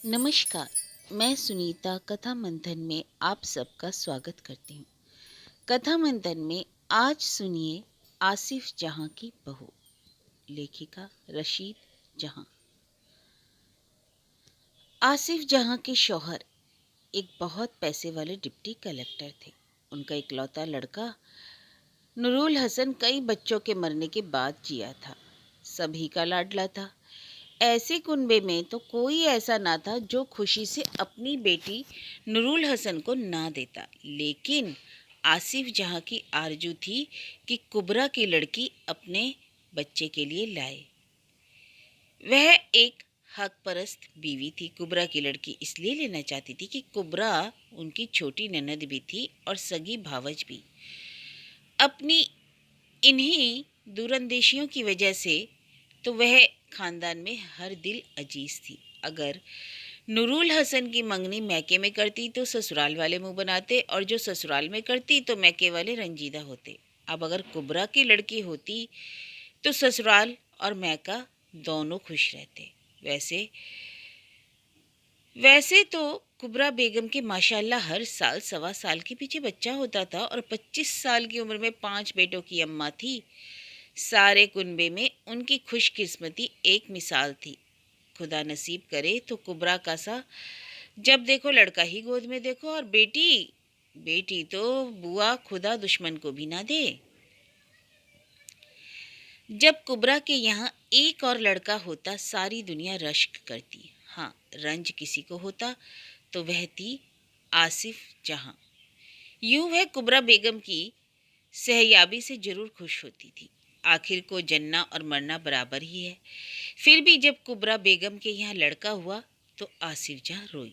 नमस्कार। मैं सुनीता कथा मंथन में आप सबका स्वागत करती हूँ। कथा मंथन में आज सुनिए आसिफ जहां की बहू। लेखिका रशीद जहां। आसिफ जहां के शौहर एक बहुत पैसे वाले डिप्टी कलेक्टर थे। उनका इकलौता लड़का नूरुल हसन कई बच्चों के मरने के बाद जिया था। सभी का लाडला था। ऐसे कुनबे में तो कोई ऐसा ना था जो खुशी से अपनी बेटी नूरुल हसन को ना देता। लेकिन आसिफ जहां की आरजू थी कि कुबरा की लड़की अपने बच्चे के लिए लाए। वह एक हक परस्त बीवी थी। कुबरा की लड़की इसलिए लेना चाहती थी कि कुबरा उनकी छोटी ननद भी थी और सगी भावज भी। अपनी इन्हीं दूरंदेशियों की वजह से तो वह खानदान में हर दिल अजीज थी। अगर नूरुल हसन की मंगनी मैके में करती तो ससुराल वाले मुंह बनाते, और जो ससुराल में करती तो मैके वाले रंजीदा होते। अब अगर कुबरा की लड़की होती तो ससुराल और मैका दोनों खुश रहते। वैसे वैसे तो कुबरा बेगम के माशाल्लाह हर साल 1.25 साल के पीछे बच्चा होता था और 25 साल की उम्र में 5 बेटों की अम्मा थी। सारे कुनबे में उनकी खुशकिस्मती एक मिसाल थी। खुदा नसीब करे तो कुबरा का सा जब देखो लड़का ही गोद में देखो, और बेटी बेटी तो बुआ खुदा दुश्मन को भी ना दे। जब कुबरा के यहाँ एक और लड़का होता सारी दुनिया रश्क करती। हाँ, रंज किसी को होता तो वह थी आसिफ जहां। यूं वह कुबरा बेगम की सहयाबी से जरूर खुश होती थी। आखिर को जन्ना और मरना बराबर ही है। फिर भी जब कुबरा बेगम के यहाँ लड़का हुआ तो आसिफ जहां रोई।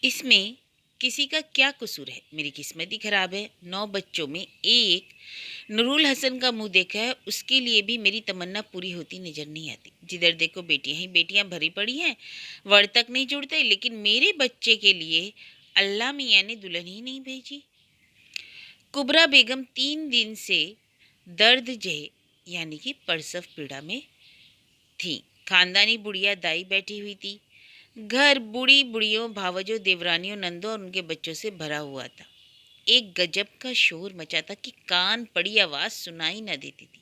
इसमें किसी का क्या कसूर है? मेरी किस्मत ही खराब है। 9 बच्चों में एक नूरुल हसन का मुंह देखा है, उसके लिए भी मेरी तमन्ना पूरी होती नजर नहीं आती। जिधर देखो बेटियां ही बेटियां भरी पड़ी हैं, वर तक नहीं जुड़ते। लेकिन मेरे बच्चे के लिए अल्लाह मियाँ ने दुल्हन ही नहीं भेजी। कुबरा बेगम 3 दिन से दर्द जहे यानी कि प्रसव पीड़ा में थी। खानदानी बुढ़िया दाई बैठी हुई थी। घर बूढ़ी बुढ़ियों भावजों देवरानियों नंदों और उनके बच्चों से भरा हुआ था। एक गजब का शोर मचा था कि कान पड़ी आवाज सुनाई न देती थी।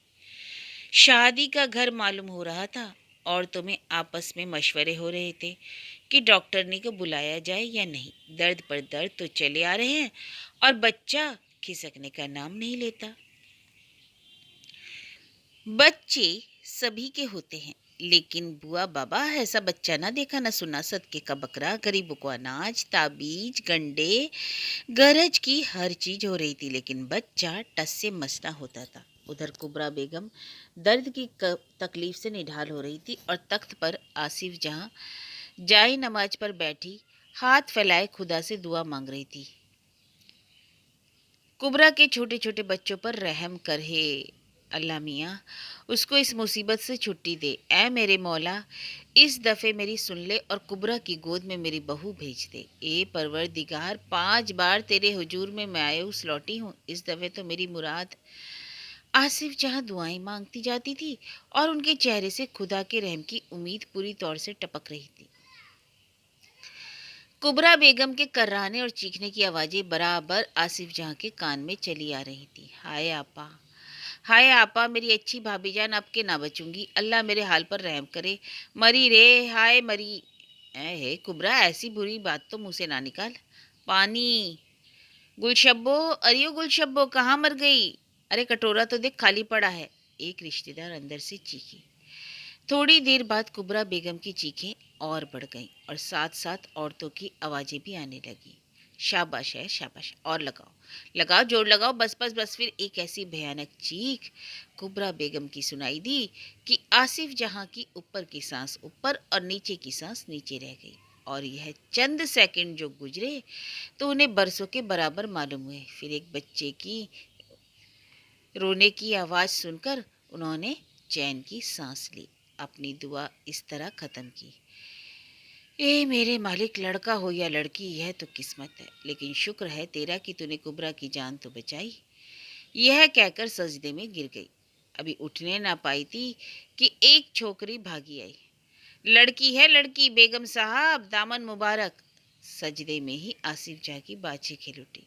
शादी का घर मालूम हो रहा था। औरतों में आपस में मशवरे हो रहे थे कि डॉक्टरनी को बुलाया जाए या नहीं। दर्द पर दर्द तो चले आ रहे हैं और बच्चा खिसकने का नाम नहीं लेता। बच्चे सभी के होते हैं, लेकिन बुआ बाबा ऐसा बच्चा ना देखा ना सुना। सदके का बकरा, गरीबों को अनाज, ताबीज, गंडे, गरज की हर चीज हो रही थी, लेकिन बच्चा टस से मस ना होता था। उधर कुबरा बेगम दर्द की तकलीफ से निढाल हो रही थी और तख्त पर आसिफ जहां जाए नमाज पर बैठी हाथ फैलाए खुदा से दुआ मांग रही थी। कुबरा के छोटे छोटे बच्चों पर रहम कर, हे अल्लाह मियाँ, उसको इस मुसीबत से छुट्टी दे। ऐ मेरे मौला, इस दफ़े मेरी सुन ले और कुबरा की गोद में मेरी बहू भेज दे। ए परवरदिगार, 5 बार तेरे हुजूर में मायूस लौटी हूँ, इस दफ़े तो मेरी मुराद। आसिफ जहाँ दुआएं मांगती जाती थी और उनके चेहरे से खुदा के रहम की उम्मीद पूरी तौर से टपक रही थी। कुबरा बेगम के कर्राने और चीखने की आवाज़ें बराबर आसिफ जहां के कान में चली आ रही थी। हाय आपा, हाय आपा, मेरी अच्छी भाभी जान, आपके ना बचूंगी। अल्लाह मेरे हाल पर रहम करे। मरी रे, हाय मरी। ऐ हे कुबरा, ऐसी बुरी बात तो मुंह से ना निकाल। पानी। गुलशब्बो, अरियो गुलशब्बो, कहाँ मर गई? अरे कटोरा तो देख खाली पड़ा है। एक रिश्तेदार अंदर से चीखी। थोड़ी देर बाद कुबरा बेगम की चीखें और बढ़ गईं और साथ साथ औरतों की आवाज़ें भी आने लगी। शाबाश है, शाबाश, और लगाओ, लगाओ, जोर लगाओ, बस बस बस। फिर एक ऐसी भयानक चीख कुबरा बेगम की सुनाई दी कि आसिफ जहां की ऊपर की सांस ऊपर और नीचे की सांस नीचे रह गई। और यह चंद सेकंड जो गुजरे तो उन्हें बरसों के बराबर मालूम हुए। फिर एक बच्चे की रोने की आवाज़ सुनकर उन्होंने चैन की सांस ली। अपनी दुआ इस तरह ख़त्म की, ए मेरे मालिक, लड़का हो या लड़की यह तो किस्मत है, लेकिन शुक्र है तेरा कि तूने कुबरा की जान तो बचाई। यह कहकर सजदे में गिर गई। अभी उठने ना पाई थी कि एक छोकरी भागी आई। लड़की है लड़की, बेगम साहब दामन मुबारक। सजदे में ही आसिफ जाह की बाछी खिल उठी।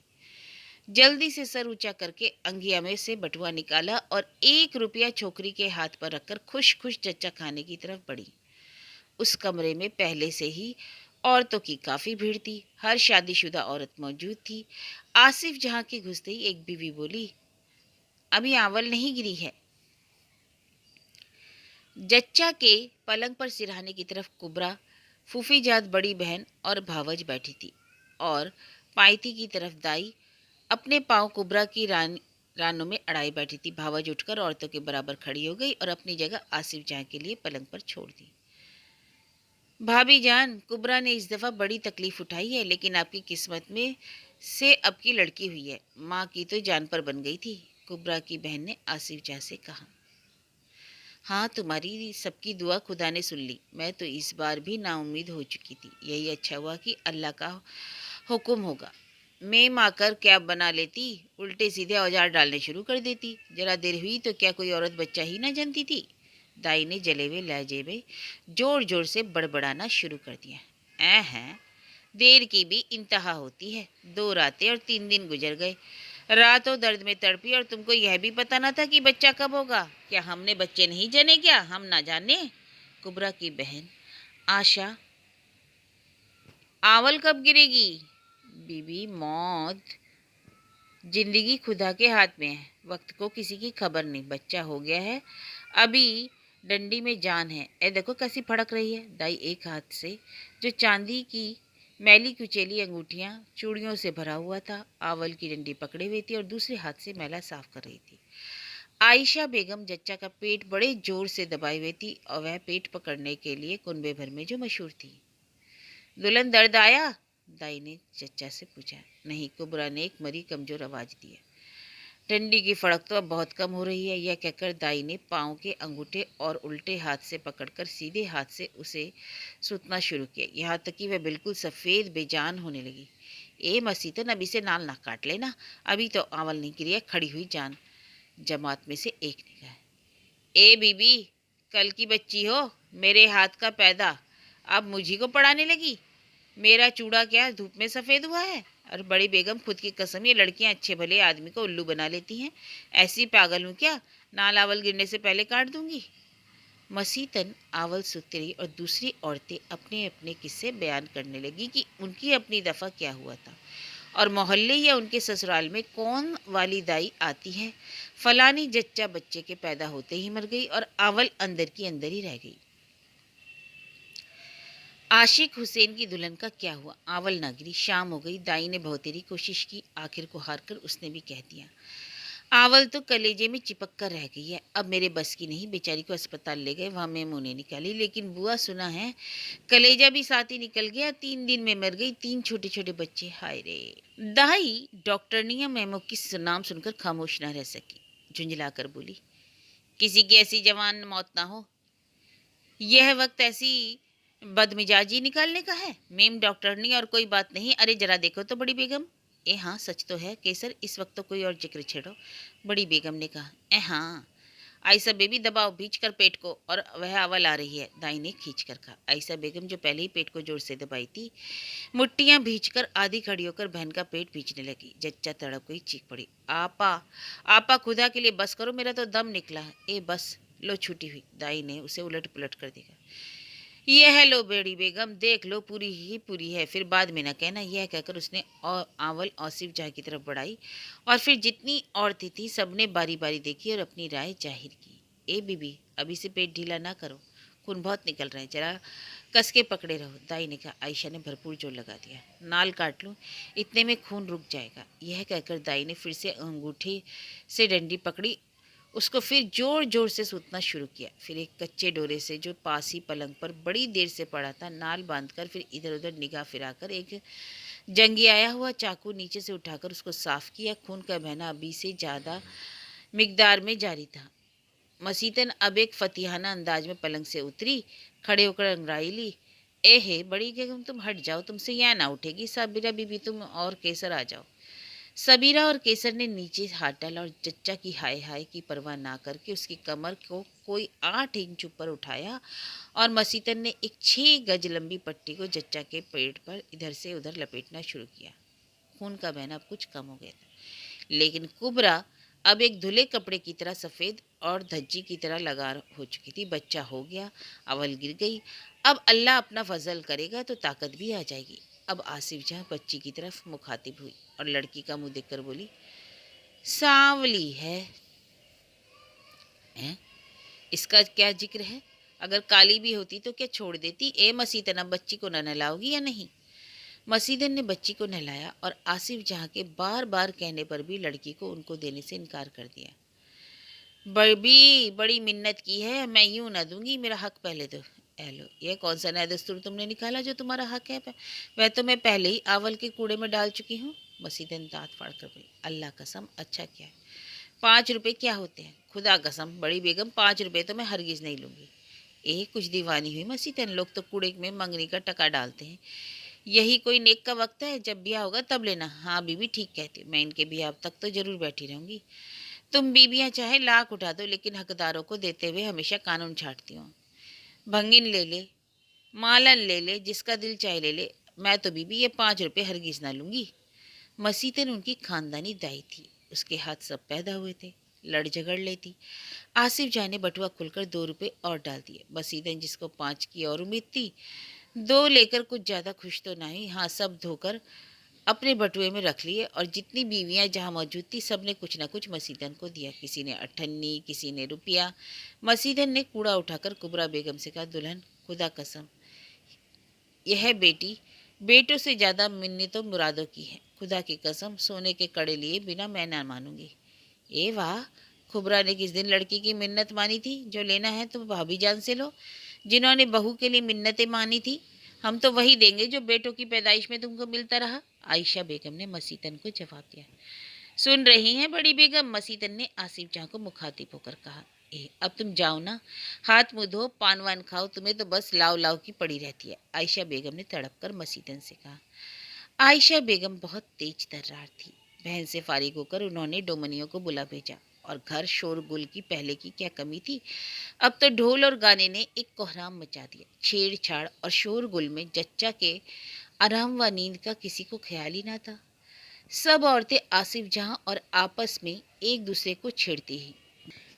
जल्दी से सर ऊंचा करके अंगिया में से बटुआ निकाला और 1 रुपया छोकरी के हाथ पर रखकर खुश खुश चच्चा खाने की तरफ बढ़ी। उस कमरे में पहले से ही औरतों की काफी भीड़ थी। हर शादीशुदा औरत मौजूद थी। आसिफ जहां के घुसते ही एक बीवी बोली, अभी आवल नहीं गिरी है। जच्चा के पलंग पर सिरहाने की तरफ कुबरा, फूफी जात बड़ी बहन और भावज बैठी थी और पायती की तरफ दाई अपने पांव कुबरा की रानों में अड़ाई बैठी थी। भावज उठकर औरतों के बराबर खड़ी हो गई और अपनी जगह आसिफ जाह के लिए पलंग पर छोड़ दी। भाभी जान, कुबरा ने इस दफ़ा बड़ी तकलीफ उठाई है, लेकिन आपकी किस्मत में से अब की लड़की हुई है। माँ की तो जान पर बन गई थी, कुबरा की बहन ने आसिफ जाह से कहा। हाँ, तुम्हारी सबकी दुआ खुदा ने सुन ली। मैं तो इस बार भी नाउम्मीद हो चुकी थी। यही अच्छा हुआ कि अल्लाह का हुक्म होगा। मैं आकर क्या बना लेती, उल्टे सीधे औजार डालने शुरू कर देती। जरा देर हुई तो क्या कोई औरत बच्चा ही ना जनती थी। दाई ने जले हुए लहजे में जोर जोर से बड़बड़ाना शुरू कर दिया। हैं, देर की भी इंतहा होती है। 2 रातें और 3 दिन गुजर गए। रातों दर्द में तड़पी और तुमको यह भी पता ना था कि बच्चा कब होगा। क्या हमने बच्चे नहीं जने, क्या हम ना जाने। कुबरा की बहन आशा, आवल कब गिरेगी। बीबी, मौत जिंदगी खुदा के हाथ में है। वक्त को किसी की खबर नहीं। बच्चा हो गया है, अभी डंडी में जान है। ए देखो कैसी फड़क रही है। दाई एक हाथ से जो चांदी की मैली कुचेली अंगूठियां चूड़ियों से भरा हुआ था, आवल की डंडी पकड़े हुई थी और दूसरे हाथ से मैला साफ कर रही थी। आयशा बेगम जच्चा का पेट बड़े जोर से दबाए हुए थी और वह पेट पकड़ने के लिए कुनबे भर में जो मशहूर थी। दुल्हन, दर्द आया। दाई ने चच्चा से पूछा। नहीं, कुबरा ने एक मरी कमजोर आवाज दी। डंडी की फड़क तो अब बहुत कम हो रही है। यह कहकर दाई ने पाँव के अंगूठे और उल्टे हाथ से पकड़कर सीधे हाथ से उसे सूतना शुरू किया, यहाँ तक कि वह बिल्कुल सफ़ेद बेजान होने लगी। ए मसीतन, अभी से नाल ना काट लेना, अभी तो आवल नहीं गिरी है। खड़ी हुई जान जमात में से एक ने कहा। ए बीबी, कल की बच्ची हो, मेरे हाथ का पैदा, अब मुझी को पढ़ाने लगी। मेरा चूड़ा क्या धूप में सफ़ेद हुआ है। और बड़ी बेगम, खुद की कसम, ये लड़कियां अच्छे भले आदमी को उल्लू बना लेती हैं। ऐसी पागल हूँ क्या, नाल आवल गिरने से पहले काट दूंगी। मसीतन आवल सूती रही और दूसरी औरतें अपने अपने किस्से बयान करने लगी कि उनकी अपनी दफ़ा क्या हुआ था और मोहल्ले या उनके ससुराल में कौन वाली दाई आती है। फलानी जच्चा बच्चे के पैदा होते ही मर गई और आवल अंदर की अंदर ही रह गई। आशिक हुसैन की दुल्हन का क्या हुआ। आवल ना गिरी। शाम हो गई। दाई ने बहुत तेरी कोशिश की, आखिर को हार कर उसने भी कह दिया, आवल तो कलेजे में चिपक कर रह गई है, अब मेरे बस की नहीं। बेचारी को अस्पताल ले गए, वहाँ मेमूने निकाली, लेकिन बुआ सुना है कलेजा भी साथ ही निकल गया। 3 दिन में मर गई। 3 छोटे छोटे बच्चे। हाय रे। दाई डॉक्टरनिया मेमो की नाम सुनकर खामोश न रह सकी, झुंझला कर बोली, किसी की ऐसी जवान मौत ना हो। यह वक्त ऐसी बदमिजाजी निकालने का है। मेम डॉक्टरनी और कोई बात नहीं। अरे जरा देखो तो बड़ी बेगम। ए हाँ, सच तो है केसर, इस वक्त तो कोई और जिक्र छेड़ो। बड़ी बेगम ने कहा। ए हाँ, आयशा बेबी दबाओ भींच कर पेट को, और वह अवल आ रही है। दाई ने खींच कर कहा। आयशा बेगम, जो पहले ही पेट को जोर से दबाई थी, मुट्टियां भींच कर आधी खड़ी होकर बहन का पेट भींचने लगी। जच्चा तड़प गई, चीख पड़ी, आपा, आपा, खुदा के लिए बस करो, मेरा तो दम निकला है। ए बस, लो छूटी हुई। दाई ने उसे उलट पुलट कर देखा। ये है लो बेड़ी बेगम, देख लो, पूरी ही पूरी है, फिर बाद में ना कहना। यह कहकर उसने आवल आसिफ जाह की तरफ बढ़ाई और फिर जितनी औरतें थी सबने बारी बारी देखी और अपनी राय जाहिर की। ए बीबी, अभी से पेट ढीला ना करो, खून बहुत निकल रहा है, जरा कस के पकड़े रहो। दाई ने कहा। आयशा ने भरपूर जोर लगा दिया। नाल काट लूँ, इतने में खून रुक जाएगा। यह कहकर दाई ने फिर से अंगूठे से डंडी पकड़ी, उसको फिर जोर जोर से सूतना शुरू किया। फिर एक कच्चे डोरे से जो पास ही पलंग पर बड़ी देर से पड़ा था, नाल बांधकर फिर इधर उधर निगाह फिराकर एक जंगी आया हुआ चाकू नीचे से उठाकर उसको साफ किया। खून का बहना अभी से ज़्यादा मिकदार में जारी था। मसीतन अब एक फतिहाना अंदाज में पलंग से उतरी, खड़े होकर अंगड़ाई ली। ए बड़ी बेगम, तुम हट जाओ, तुमसे यह ना उठेगी। साबिरा बीबी, तुम और केसर आ जाओ। सबीरा और केसर ने नीचे हाथ डाला और जच्चा की हाय हाय की परवाह ना करके उसकी कमर को कोई 8 इंच ऊपर उठाया और मसीतन ने एक 6 गज लंबी पट्टी को जच्चा के पेट पर इधर से उधर लपेटना शुरू किया। खून का बहना अब कुछ कम हो गया था, लेकिन कुबरा अब एक धुले कपड़े की तरह सफ़ेद और धज्जी की तरह लगा हो चुकी थी। बच्चा हो गया, अवल गिर गई। अब अल्लाह अपना फजल करेगा तो ताकत भी आ जाएगी। अब आसिफ जहाँ बच्ची की तरफ मुखातिब हुई और लड़की का मुंह देखकर बोली, सांवली है। हैं? इसका क्या जिक्र है? अगर काली भी होती तो क्या छोड़ देती? ए मसीतना, बच्ची को न नहलाओगी या नहीं? मसीदन ने बच्ची को नहलाया और आसिफ जहाँ के बार बार कहने पर भी लड़की को उनको देने से इनकार कर दिया। बड़ी मिन्नत की है, मैं यूं ना दूंगी, मेरा हक पहले दो। एलो, यह कौन सा नया दस्तूर तुमने निकाला जो तुम्हारा हक है? वह तो मैं पहले ही आवल के कूड़े में डाल चुकी हूँ। मसीदन दांत फाड़ कर बोली, अल्लाह कसम, अच्छा क्या है, 5 रुपए क्या होते हैं? खुदा कसम बड़ी बेगम, 5 रुपए तो मैं हरगिज नहीं लूंगी। कुछ दीवानी हुई मसीतन, लोग तो कूड़े में मंगनी का टका डालते हैं। यही कोई नेक का वक्त है, जब ब्याह होगा तब लेना। हाँ बीबी ठीक कहती, मैं इनके ब्याह तक तो जरूर बैठी रहूंगी। तुम बीबियाँ चाहे लाख उठा दो, लेकिन हकदारों को देते हुए हमेशा कानून छाटती हूँ। भंगिन ले ले, मालन ले ले, जिसका दिल चाहे ले ले, मैं तो बीबी ये 5 रुपए हरगिज ना लूंगी। मसीतन उनकी खानदानी दाई थी, उसके हाथ सब पैदा हुए थे, लड़ झगड़ लेती। आसिफ जान ने बटुआ खुलकर 2 रुपए और डाल दिए। मसीदन जिसको 5 की और उम्मीद थी, 2 लेकर कुछ ज़्यादा खुश तो नहीं, हाँ सब धोकर अपने बटुए में रख लिए और जितनी बीवियां जहाँ मौजूद थी सब ने कुछ न कुछ मसीदन को दिया। किसी ने अठन्नी, किसी ने रुपया। मसीदन ने कूड़ा उठाकर कुबरा बेगम से कहा, दुल्हन खुदा कसम, यह बेटी बेटों से ज़्यादा मिन्नतों मुरादों की है। खुदा की कसम, सोने के कड़े लिए बिना मैं ना मानूंगी। ए वाह, खुबरा ने किस दिन लड़की की मिन्नत मानी थी? जो लेना है तो भाभी जान से लो, जिन्होंने बहू के लिए मिन्नतें मानी थी। हम तो वही देंगे जो बेटों की पैदाइश में तुमको मिलता रहा। आयशा बेगम ने मसीतन को जवाब दिया। सुन रही हैं बड़ी बेगम? मसीतन ने आसिफ जहाँ को मुखातिब होकर कहा। अब तुम जाओ ना, हाथ मुँह धो, पान वान खाओ, तुम्हें तो बस लाव लाव की पड़ी रहती है। आयशा बेगम ने तड़प कर मसीतन से कहा। आयशा बेगम बहुत तेज तर्रार थी। बहन से फारिग होकर उन्होंने डोमनियों को बुला भेजा और घर शोरगुल की पहले की क्या कमी थी। अब तो ढोल और गाने ने एक कोहराम मचा दिया। छेड़छाड़ और शोरगुल में जच्चा के आराम व नींद का किसी को ख्याल ही ना था। सब औरतें आसिफ जहां और आपस में एक दूसरे को छेड़ती ही।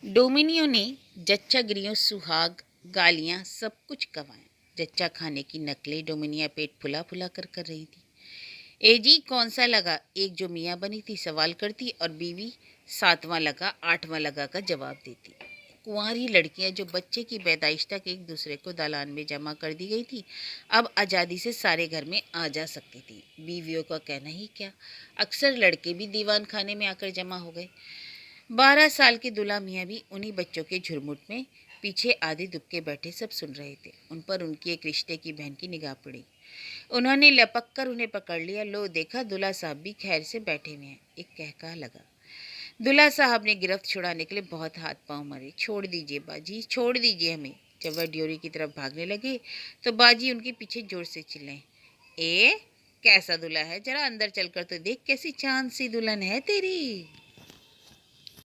डोमिनियो ने जच्चा गिरियों, सुहाग, गालियां सब कुछ गंवाया। जच्चा खाने की नकलें डोमिनिया पेट फुला फुला कर रही थी। ए जी कौन सा लगा? एक जो मियाँ बनी थी सवाल करती और बीवी 7वां लगा 8वां लगा का जवाब देती। कुंवारी लड़कियां जो बच्चे की पैदाइश तक एक दूसरे को दालान में जमा कर दी गई थी, अब आज़ादी से सारे घर में आ जा सकती थी। बीवियों का कहना ही क्या, अक्सर लड़के भी दीवान खाने में आकर जमा हो गए। 12 साल के दुल्हा मियाँ भी उन्हीं बच्चों के झुरमुट में पीछे आधे दुबके बैठे सब सुन रहे थे। उन पर उनकी एक रिश्ते की बहन की निगाह पड़ी। उन्होंने लपक कर उन्हें पकड़ लिया। लो देखा, दूल्हा साहब भी खैर से बैठे हुए हैं। एक कहका लगा। दूल्हा साहब ने गिरफ्त छुड़ाने के लिए बहुत हाथ पांव मारे। छोड़ दीजिए बाजी, छोड़ दीजिए हमें। जब वह ड्योरी की तरफ भागने लगे तो बाजी उनके पीछे जोर से चिल्लाए, ए कैसा दूल्हा है, जरा अंदर चलकर तो देख, कैसी चांद सी दुल्हन है तेरी।